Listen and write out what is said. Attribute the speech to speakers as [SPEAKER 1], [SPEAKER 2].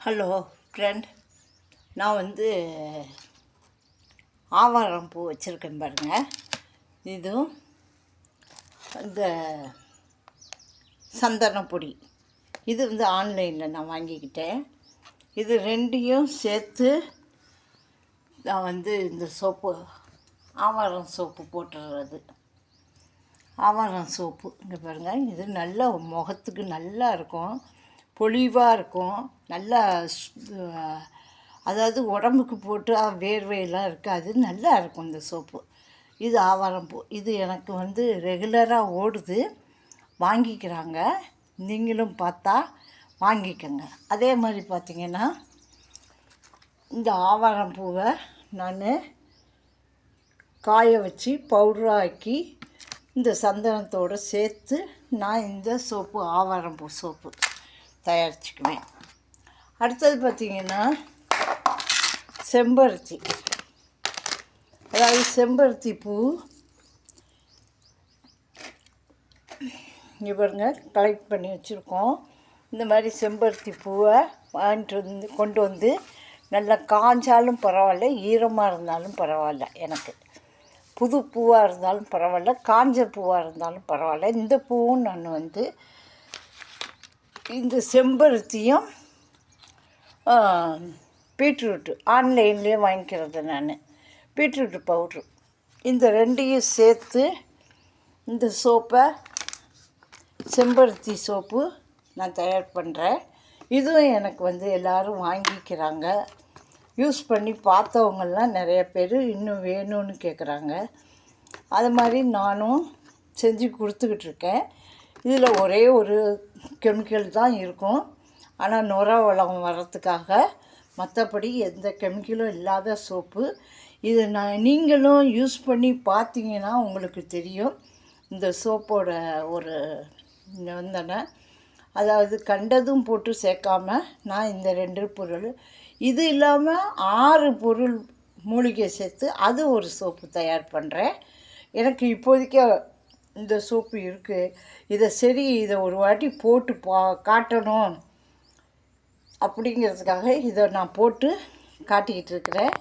[SPEAKER 1] Hello friend, நான் ஆவாரம் பூ வச்சுருக்கேன் பாருங்கள். இதுவும் இந்த சந்தனப்பொடி இது ஆன்லைனில் நான் வாங்கிக்கிட்டேன். இது ரெண்டையும் சேர்த்து நான் இந்த சோப்பு ஆவாரம் சோப்பு போட்டுடுறது. ஆவாரம் சோப்பு இங்கே பாருங்கள், இது நல்ல முகத்துக்கு நல்லா இருக்கும், பொலிவாக இருக்கும், நல்லா அதாவது உடம்புக்கு போட்டு வேர்வையெல்லாம் இருக்காது, நல்லா இருக்கும் இந்த சோப்பு. இது ஆவாரம் பூ. இது எனக்கு ரெகுலராக ஓடுது, வாங்கிக்கிறாங்க. நீங்களும் பார்த்தா வாங்கிக்கோங்க. அதே மாதிரி பார்த்திங்கன்னா இந்த ஆவாரம் பூவை நான் காய வச்சு பவுடராக்கி இந்த சந்தனத்தோடு சேர்த்து நான் இந்த சோப்பு ஆவாரம் பூ சோப்பு தயாரிச்சுக்குவேன். அடுத்தது பார்த்திங்கன்னா செம்பருத்தி, அதாவது செம்பருத்தி பூ இங்கே பாருங்கள், கலெக்ட் பண்ணி வச்சுருக்கோம். இந்த மாதிரி செம்பருத்தி பூவை கொண்டு வந்து நல்லா காஞ்சாலும் பரவாயில்ல, ஈரமாக இருந்தாலும் பரவாயில்ல, எனக்கு புது பூவாக இருந்தாலும் பரவாயில்ல, காஞ்ச பூவாக இருந்தாலும் பரவாயில்ல. இந்த பூவும் நான் இந்த செம்பருத்தியும் பீட்ரூட்டு ஆன்லைன்லேயே வாங்கிக்கிறது. நான் பீட்ரூட்டு பவுட்ரு இந்த ரெண்டையும் சேர்த்து இந்த சோப்பை செம்பருத்தி சோப்பு நான் தயார் பண்ணுறேன். இதுவும் எனக்கு எல்லோரும் வாங்கிக்கிறாங்க. யூஸ் பண்ணி பார்த்தவங்கெல்லாம் நிறைய பேர் இன்னும் வேணும்னு கேட்குறாங்க. அது மாதிரி நானும் செஞ்சு கொடுத்துக்கிட்ருக்கேன். இதில் ஒரே ஒரு கெமிக்கல் தான் இருக்கும், ஆனால் நுர வளம் வர்றதுக்காக. மற்றபடி எந்த கெமிக்கலும் இல்லாத சோப்பு இது. நீங்களும் யூஸ் பண்ணி பார்த்தீங்கன்னா உங்களுக்கு தெரியும் இந்த சோப்போட ஒரு நிபந்தனை. அதாவது கண்டதும் போட்டு சேர்க்காம நான் இந்த 2 பொருள், இது இல்லாமல் 6 பொருள் மூலிகை சேர்த்து அது ஒரு சோப்பு தயார் பண்ணுறேன். எனக்கு இப்போதைக்கு இந்த சோப்பு இருக்குது. இதை ஒரு வாட்டி போட்டு காட்டணும் அப்படிங்கிறதுக்காக இதை நான் போட்டு காட்டிக்கிட்டு இருக்கிறேன்.